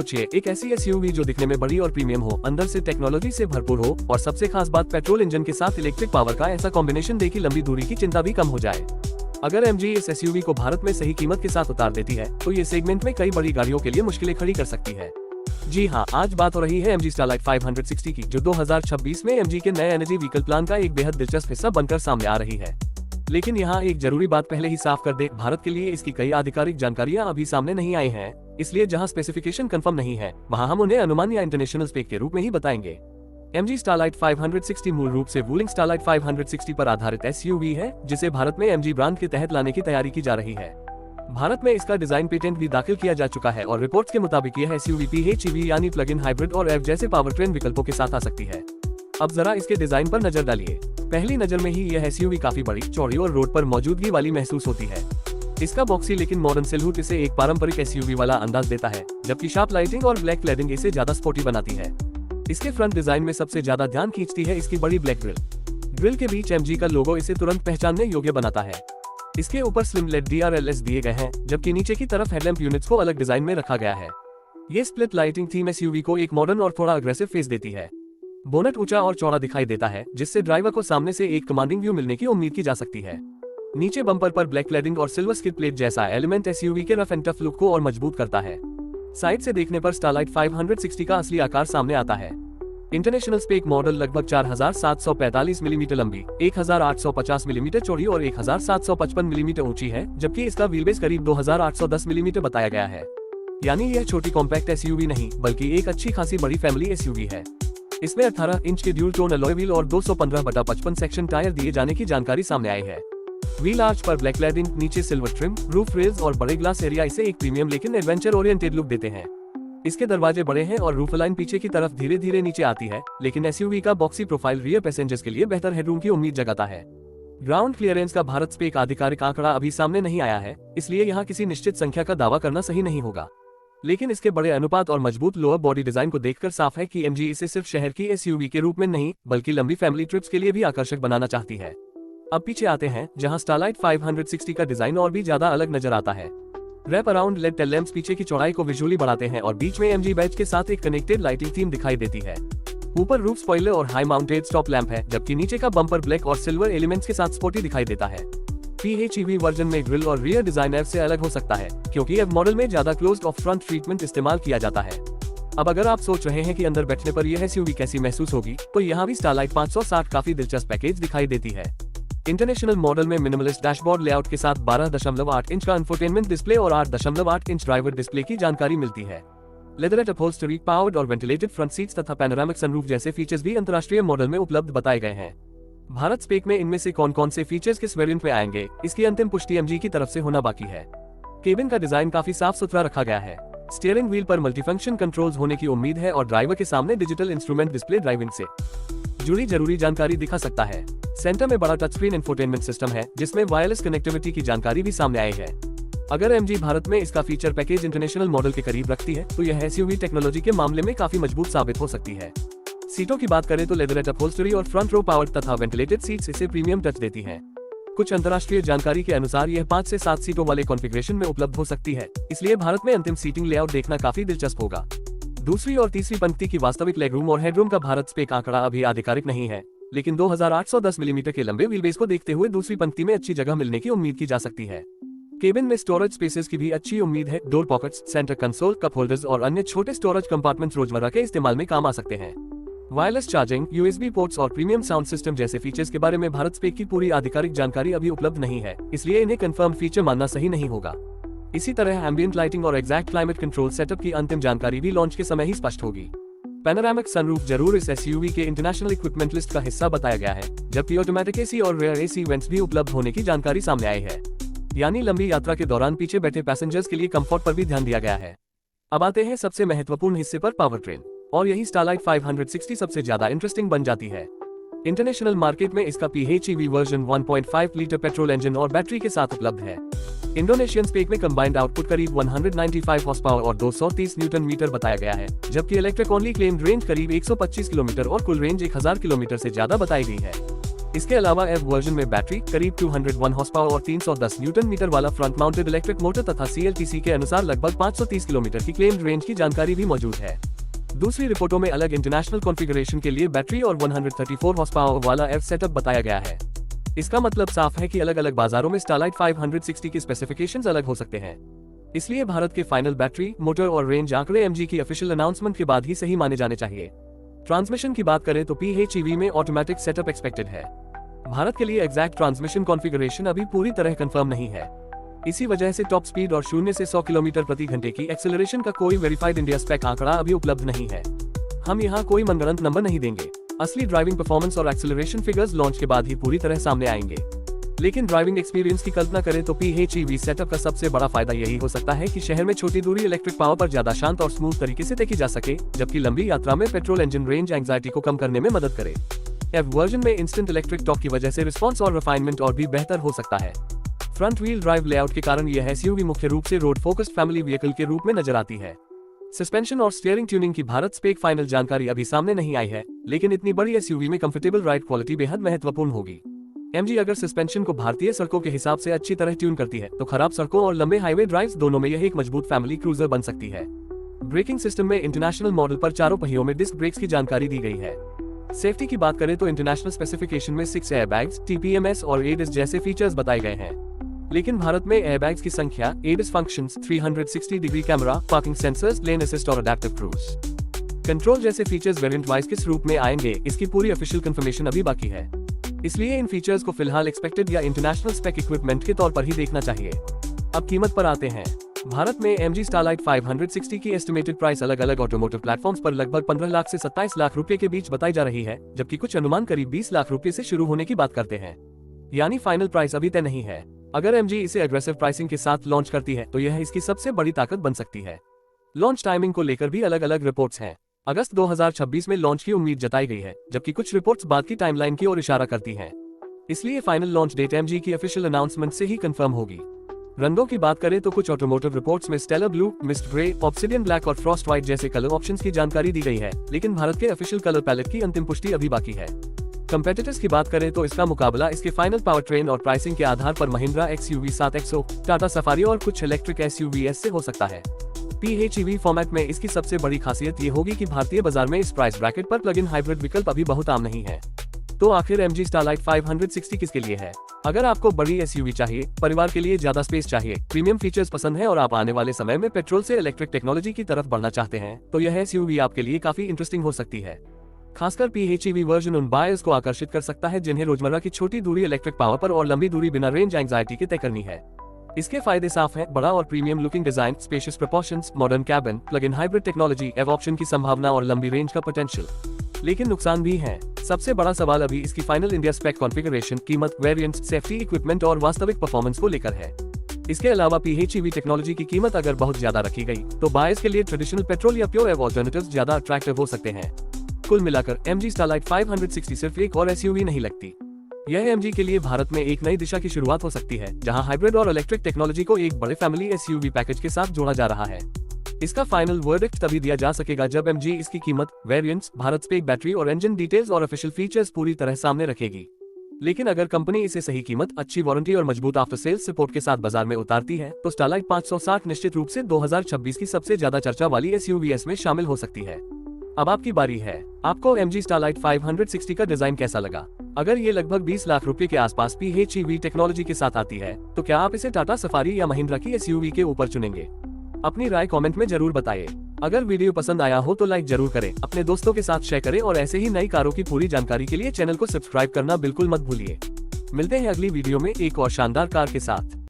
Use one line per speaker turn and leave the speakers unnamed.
सोचिए, एक ऐसी एसयूवी जो दिखने में बड़ी और प्रीमियम हो, अंदर से टेक्नोलॉजी से भरपूर हो और सबसे खास बात पेट्रोल इंजन के साथ इलेक्ट्रिक पावर का ऐसा कॉम्बिनेशन दे कि लंबी दूरी की चिंता भी कम हो जाए। अगर एमजी इस एसयूवी को भारत में सही कीमत के साथ उतार देती है तो ये सेगमेंट में कई बड़ी गाड़ियों के लिए मुश्किलें खड़ी कर सकती है। जी हाँ, आज बात हो रही है एमजी स्टारलाइट 560 की, जो 2026 में एमजी के नए एनर्जी व्हीकल प्लान का एक बेहद दिलचस्प हिस्सा बनकर सामने आ रही है। लेकिन यहाँ एक जरूरी बात पहले ही साफ कर दे, भारत के लिए इसकी कई आधिकारिक जानकारियां अभी सामने नहीं आई हैं, इसलिए जहां स्पेसिफिकेशन कंफर्म नहीं है वहां हम उन्हें अनुमान या इंटरनेशनल स्पेक के रूप में ही बताएंगे। एमजी स्टारलाइट 560 मूल रूप से वूलिंग स्टारलाइट 560 पर आधारित एसयूवी है, जिसे भारत में एमजी ब्रांड के तहत लाने की तैयारी की जा रही है। भारत में इसका डिजाइन पेटेंट भी दाखिल किया जा चुका है और रिपोर्ट्स के मुताबिक यह एसयूवी PHEV यानी प्लग इन हाइब्रिड और एफ जैसे पावर ट्रेन विकल्पों के साथ आ सकती है। अब जरा इसके डिजाइन पर नजर डालिए। पहली नजर में ही यह एसयूवी काफी बड़ी, चौड़ी और रोड पर मौजूदगी वाली महसूस होती है। इसका बॉक्सी लेकिन मॉडर्न सिलहुट इसे एक पारंपरिक एसयूवी वाला अंदाज देता है, जबकि शार्प लाइटिंग और ब्लैक क्लैडिंग इसे ज्यादा स्पोर्टी बनाती है। इसके फ्रंट डिजाइन में सबसे ज्यादा ध्यान खींचती है इसकी बड़ी ब्लैक ग्रिल के बीच एमजी का लोगो इसे तुरंत पहचानने योग्य बनाता है। इसके ऊपर स्लिम लेड DRLS दिए गए हैं, जबकि नीचे की तरफ हेडलैम्प यूनिट्स को अलग डिजाइन में रखा गया है। ये स्प्लिट लाइटिंग थीम एसयूवी को एक मॉडर्न और थोड़ा अग्रेसिव फेस देती है। बोनट ऊंचा और चौड़ा दिखाई देता है, जिससे ड्राइवर को सामने से एक कमांडिंग व्यू मिलने की उम्मीद की जा सकती है। नीचे बम्पर पर ब्लैक क्लैडिंग और सिल्वर स्किड प्लेट जैसा एलिमेंट एसयूवी के रफ एंड टफ लुक को और मजबूत करता है। साइड से देखने पर स्टारलाइट 560 का असली आकार सामने आता है। इंटरनेशनल स्पेक मॉडल लगभग 4745 मिलीमीटर लंबी, 1850 मिलीमीटर चौड़ी और 1755 मिलीमीटर ऊंची है, जबकि इसका व्हीलबेस करीब 2810 मिलीमीटर बताया गया है। यानी यह छोटी कॉम्पैक्ट एसयूवी नहीं, बल्कि एक अच्छी खासी बड़ी फैमिली एसयूवी है। इसमें 18 इंच के ड्यूल टोन अलॉय व्हील और 215/55 सेक्शन टायर दिए जाने की जानकारी सामने आई है। व्हील आर्च पर ब्लैक क्लैडिंग, नीचे सिल्वर ट्रिम, रूफ रेल्स और बड़े ग्लास एरिया इसे एक प्रीमियम लेकिन एडवेंचर ओरिएंटेड लुक देते हैं। इसके दरवाजे बड़े हैं और रूफ लाइन पीछे की तरफ धीरे धीरे नीचे आती है, लेकिन एसयूवी का बॉक्सी प्रोफाइल रियर पैसेंजर्स के लिए बेहतर हेडरूम की उम्मीद जगाता है। ग्राउंड क्लियरेंस का भारत स्पेक आधिकारिक आंकड़ा अभी सामने नहीं आया है, इसलिए यहाँ किसी निश्चित संख्या का दावा करना सही नहीं होगा। लेकिन इसके बड़े अनुपात और मजबूत लोअर बॉडी डिजाइन को देखकर साफ है कि एमजी इसे सिर्फ शहर की एसयूवी के रूप में नहीं, बल्कि लंबी फैमिली ट्रिप्स के लिए भी आकर्षक बनाना चाहती है। अब पीछे आते हैं, जहां स्टारलाइट 560 का डिजाइन और भी ज्यादा अलग नजर आता है। Wrap around lead tail lamps पीछे की चौड़ाई को विजुअली बढ़ाते हैं और बीच में एमजी बैज के साथ एक कनेक्टेड लाइटिंग थीम दिखाई देती है। ऊपर रूफ स्पॉइलर और हाई माउंटेड स्टॉप लैंप है, जबकि नीचे का बम्पर ब्लैक और सिल्वर एलिमेंट्स के साथ स्पोर्टी दिखाई देता है। PHEV वर्जन में ग्रिल और रियर डिजाइन एफ से अलग हो सकता है, क्योंकि एफ मॉडल में ज्यादा क्लोज्ड ऑफ फ्रंट ट्रीटमेंट इस्तेमाल किया जाता है। अब अगर आप सोच रहे हैं कि अंदर बैठने पर यह एसयूवी कैसी महसूस होगी, तो यहाँ भी स्टारलाइट 560 काफी दिलचस्प पैकेज दिखाई देती है। इंटरनेशनल मॉडल में मिनिमलिस्ट डैशबोर्ड लेआउट के साथ 12.8 इंच का इंफोटेनमेंट डिस्प्ले और 8.8 इंच ड्राइवर डिस्प्ले की जानकारी मिलती है। लेदरेट अपहोल्स्टरी, पावर्ड और वेंटिलेटेड फ्रंट सीट्स तथा पैनोरामिक सनरूफ जैसे फीचर्स भी अंतर्राष्ट्रीय मॉडल में उपलब्ध बताए गए हैं। भारत स्पेक में इनमें से कौन कौन से फीचर्स किस वेरिएंट में आएंगे, इसकी अंतिम पुष्टि एमजी की तरफ से होना बाकी है। केबिन का डिजाइन काफी साफ सुथरा रखा गया है। स्टीयरिंग व्हील पर मल्टीफंक्शन कंट्रोल्स होने की उम्मीद है और ड्राइवर के सामने डिजिटल इंस्ट्रूमेंट डिस्प्ले ड्राइविंग से जुड़ी जरूरी जानकारी दिखा सकता है। सेंटर में बड़ा टच स्क्रीन इंफोटेनमेंट सिस्टम है, जिसमें वायरलेस कनेक्टिविटी की जानकारी भी सामने आई है। अगर एमजी भारत में इसका फीचर पैकेज इंटरनेशनल मॉडल के करीब रखती है, तो यह एसयूवी टेक्नोलॉजी के मामले में काफी मजबूत साबित हो सकती है। सीटों की बात करें तो लेदरेट अपहोल्स्टरी और फ्रंट रो पावर्ड तथा वेंटिलेटेड सीट्स इसे प्रीमियम टच देती हैं। कुछ अंतर्राष्ट्रीय जानकारी के अनुसार यह 5 से 7 सीटों वाले कॉन्फ़िगरेशन में उपलब्ध हो सकती है, इसलिए भारत में अंतिम सीटिंग लेआउट देखना काफी दिलचस्प होगा। दूसरी और तीसरी पंक्ति की वास्तविक लेगरूम और हेडरूम का भारत स्पेक आंकड़ा अभी आधिकारिक नहीं है, लेकिन 2810 मिलीमीटर के लंबे व्हीलबेस को देखते हुए दूसरी पंक्ति में अच्छी जगह मिलने की उम्मीद की जा सकती है। केबिन में स्टोरेज स्पेसेस की भी अच्छी उम्मीद है। Door pockets, centre console, cup holders और अन्य छोटे स्टोरेज कंपार्टमेंट्स रोजमर्रा के इस्तेमाल में काम आ सकते हैं। वायरलेस चार्जिंग, USB पोर्ट्स और प्रीमियम साउंड सिस्टम जैसे फीचर्स के बारे में भारत स्पेक की पूरी आधिकारिक जानकारी अभी उपलब्ध नहीं है, इसलिए इन्हें कंफर्म फीचर मानना सही नहीं होगा। इसी तरह एम्बिएंट लाइटिंग और एग्जैक्ट क्लाइमेट कंट्रोल सेटअप की अंतिम जानकारी भी लॉन्च के समय ही स्पष्ट होगी। पैनोरामिक सनरूफ जरूर इस एसयूवी के इंटरनेशनल इक्विपमेंट लिस्ट का हिस्सा बताया गया है, जबकि ऑटोमेटिक एसी और रेयर एसी वेंट्स भी उपलब्ध होने की जानकारी सामने आई है। यानी लंबी यात्रा के दौरान पीछे बैठे पैसेंजर्स के लिए कंफर्ट पर भी ध्यान दिया गया है। अब आते हैं सबसे महत्वपूर्ण हिस्से पर, पावर ट्रेन, और यही स्टारलाइट 560 सबसे ज्यादा इंटरेस्टिंग बन जाती है। इंटरनेशनल मार्केट में इसका PHEV version 1.5 litre petrol engine और बैटरी के साथ उपलब्ध है। इंडोनेशियन स्पेक में कंबाइंड आउटपुट करीब 195 हॉर्स पावर और 230 न्यूटन मीटर बताया गया है, जबकि इलेक्ट्रिक ओनली क्लेम्ड रेंज करीब 125 किलोमीटर और कुल रेंज 1000 किलोमीटर से ज्यादा बताई गई है। इसके अलावा एफ वर्जन में बैटरी, करीब 201 हॉर्स पावर और 310 न्यूटन मीटर वाला फ्रंट माउंटेड इलेक्ट्रिक मोटर तथा CLTC के अनुसार लगभग 530 किलोमीटर की क्लेम्ड रेंज की जानकारी भी मौजूद है। दूसरी रिपोर्टों में अलग इंटरनेशनल कॉन्फ़िगरेशन के लिए बैटरी और 134 हॉर्स पावर वाला एफ सेटअप बताया गया है। इसका मतलब साफ है कि अलग अलग बाजारों में स्टारलाइट 560 की स्पेसिफिकेशंस अलग हो सकते हैं। इसलिए भारत के फाइनल बैटरी, मोटर और रेंज आंकड़े MG की ऑफिशियल अनाउंसमेंट के बाद ही सही माने जाने चाहिए। ट्रांसमिशन की बात करें तो PHEV में ऑटोमेटिक सेटअप एक्सपेक्टेड है। भारत के लिए एग्जैक्ट ट्रांसमिशन कॉन्फ़िगरेशन अभी पूरी तरह कंफर्म नहीं है। इसी वजह से टॉप स्पीड और 0 से 100 किलोमीटर प्रति घंटे की एक्सेलरेशन का कोई वेरीफाइड इंडिया स्पेक आंकड़ा अभी उपलब्ध नहीं है। हम यहाँ कोई मनगढ़ंत नंबर नहीं देंगे। असली ड्राइविंग परफॉर्मेंस और एक्सेलरेशन फिगर्स लॉन्च के बाद ही पूरी तरह सामने आएंगे। लेकिन ड्राइविंग एक्सपीरियंस की कल्पना करें तो PHEV सेटअप का सबसे बड़ा फायदा यही हो सकता है कि शहर में छोटी दूरी इलेक्ट्रिक पावर पर ज्यादा शांत और स्मूथ तरीके से तय की जा सके, जबकि लंबी यात्रा में पेट्रोल इंजन रेंज एंजाइटी को कम करने में मदद करे। एफ वर्जन में इंस्टेंट इलेक्ट्रिक टॉर्क की वजह से रिस्पॉन्स और रिफाइनमेंट और भी बेहतर हो सकता है। फ्रंट व्हील ड्राइव लेआउट के कारण यह SUV मुख्य रूप से रोड फोकस्ड फैमिली व्हीकल के रूप में नजर आती है। सस्पेंशन और स्टीयरिंग ट्यूनिंग की भारत स्पेक फाइनल जानकारी अभी सामने नहीं आई है, लेकिन इतनी बड़ी SUV में कंफर्टेबल राइड क्वालिटी बेहद महत्वपूर्ण होगी। MG अगर सस्पेंशन को भारतीय सड़कों के हिसाब से अच्छी तरह ट्यून करती है तो खराब सड़कों और लंबे हाईवे ड्राइव्स दोनों में यह एक मजबूत फैमिली क्रूजर बन सकती है। ब्रेकिंग सिस्टम में इंटरनेशनल मॉडल पर चारों पहियों में डिस्क ब्रेक्स की जानकारी दी गई है। सेफ्टी की बात करें तो इंटरनेशनल स्पेसिफिकेशन में 6 एयरबैग्स, TPMS और ADAS जैसे फीचर्स बताए गए हैं। लेकिन भारत में एयरबैग्स की संख्या, ADAS functions, 360 degree camera, parking sensors, लेन असिस्ट और अडैप्टिव क्रूज कंट्रोल जैसे फीचर्स वेरिएंट वाइज किस रूप में आएंगे, इसकी पूरी ऑफिशियल कंफर्मेशन अभी बाकी है। इसलिए इन फीचर्स को फिलहाल एक्सपेक्टेड या इंटरनेशनल स्पेक इक्विपमेंट के तौर पर ही देखना चाहिए। अब कीमत पर आते हैं। भारत में MG स्टारलाइट 560 की एस्टिमेटेड प्राइस अलग अलग ऑटोमोटिव प्लेटफॉर्म्स पर लगभग 15 लाख से 27 लाख रुपए के बीच बताई जा रही है, जबकि कुछ अनुमान करीब 20 लाख रुपए से शुरू होने की बात करते हैं। यानी फाइनल प्राइस अभी तय नहीं है। अगर MG इसे अग्रेसिव प्राइसिंग के साथ लॉन्च करती है तो यह इसकी सबसे बड़ी ताकत बन सकती है। लॉन्च टाइमिंग को लेकर भी अलग अलग रिपोर्ट्स हैं। अगस्त 2026 में लॉन्च की उम्मीद जताई गई है, जबकि कुछ रिपोर्ट्स बाद की टाइमलाइन की ओर इशारा करती हैं। इसलिए फाइनल लॉन्च डेट MG की ऑफिशियल अनाउंसमेंट से ही कंफर्म होगी। रंगों की बात करें तो कुछ ऑटोमोटिव रिपोर्ट्स में stellar blue, mist grey, obsidian black और फ्रॉस्ट व्हाइट जैसे कलर ऑप्शंस की जानकारी दी गई है, लेकिन भारत के ऑफिशियल कलर पैलेट की अंतिम पुष्टि अभी बाकी है। कंपेटिटर्स की बात करें तो इसका मुकाबला इसके फाइनल पावर ट्रेन और प्राइसिंग के आधार पर Mahindra XUV 7XO, Tata safari और कुछ इलेक्ट्रिक SUVs से हो सकता है। PHEV फॉर्मेट में इसकी सबसे बड़ी खासियत ये होगी कि भारतीय बाजार में इस प्राइस ब्रैकेट पर प्लग इन हाइब्रिड विकल्प अभी बहुत आम नहीं है। तो आखिर MG स्टारलाइट 560 किसके लिए है? अगर आपको बड़ी SUV चाहिए, परिवार के लिए ज्यादा स्पेस चाहिए, प्रीमियम फीचर्स पसंद है और आप आने वाले समय में पेट्रोल से इलेक्ट्रिक टेक्नोलॉजी की तरफ बढ़ना चाहते हैं, तो यह SUV आपके लिए काफी इंटरेस्टिंग हो सकती है। खासकर PHEV वर्जन उन बायर्स को आकर्षित कर सकता है जिन्हें रोजमर्रा की छोटी दूरी इलेक्ट्रिक पावर पर और लंबी दूरी बिना रेंज एंजाइटी के तय करनी है। इसके फायदे साफ हैं, बड़ा और premium looking design, spacious proportions, modern cabin, plug in hybrid technology, एव ऑप्शन की संभावना और लंबी रेंज का पोटेंशियल। लेकिन नुकसान भी हैं। सबसे बड़ा सवाल अभी इसकी फाइनल इंडिया स्पेक कॉन्फ़िगरेशन, कीमत, वेरिएंट्स, सेफ्टी, इक्विपमेंट और वास्तविक परफॉर्मेंस को लेकर है। इसके अलावा PHEV टेक्नोलॉजी की कीमत अगर बहुत ज्यादा रखी गई तो बायर्स के लिए ट्रेडिशनल पेट्रोल या प्योर एव ऑल्टरनेटिव्स ज्यादा अट्रैक्टिव हो सकते हैं। कुल मिलाकर MG स्टारलाइट 560 सिर्फ एक और SUV नहीं लगती। यह MG के लिए भारत में एक नई दिशा की शुरुआत हो सकती है, जहां हाइब्रिड और इलेक्ट्रिक टेक्नोलॉजी को एक बड़े फैमिली SUV पैकेज के साथ जोड़ा जा रहा है। इसका फाइनल वर्डिक्ट तभी दिया जा सकेगा जब MG इसकी कीमत, वेरिएंट्स, भारत स्पेक बैटरी और इंजन डिटेल्स और ऑफिशियल फीचर्स पूरी तरह सामने रखेगी। लेकिन अगर कंपनी इसे सही कीमत, अच्छी वारंटी और मजबूत आफ्टर सेल्स सपोर्ट के साथ बाजार में उतारती है तो स्टारलाइट 560 निश्चित रूप से 2026 की सबसे ज्यादा चर्चा वाली SUVs में शामिल हो सकती है। अब आपकी बारी है। आपको MG स्टारलाइट 560 का डिजाइन कैसा लगा? अगर ये लगभग 20 लाख रुपए के आसपास PHEV टेक्नोलॉजी के साथ आती है तो क्या आप इसे टाटा सफारी या महिंद्रा की SUV के ऊपर चुनेंगे? अपनी राय कमेंट में जरूर बताइए। अगर वीडियो पसंद आया हो तो लाइक जरूर करें, अपने दोस्तों के साथ शेयर करें और ऐसे ही नई कारों की पूरी जानकारी के लिए चैनल को सब्सक्राइब करना बिल्कुल मत भूलिए। मिलते हैं अगली वीडियो में एक और शानदार कार के साथ।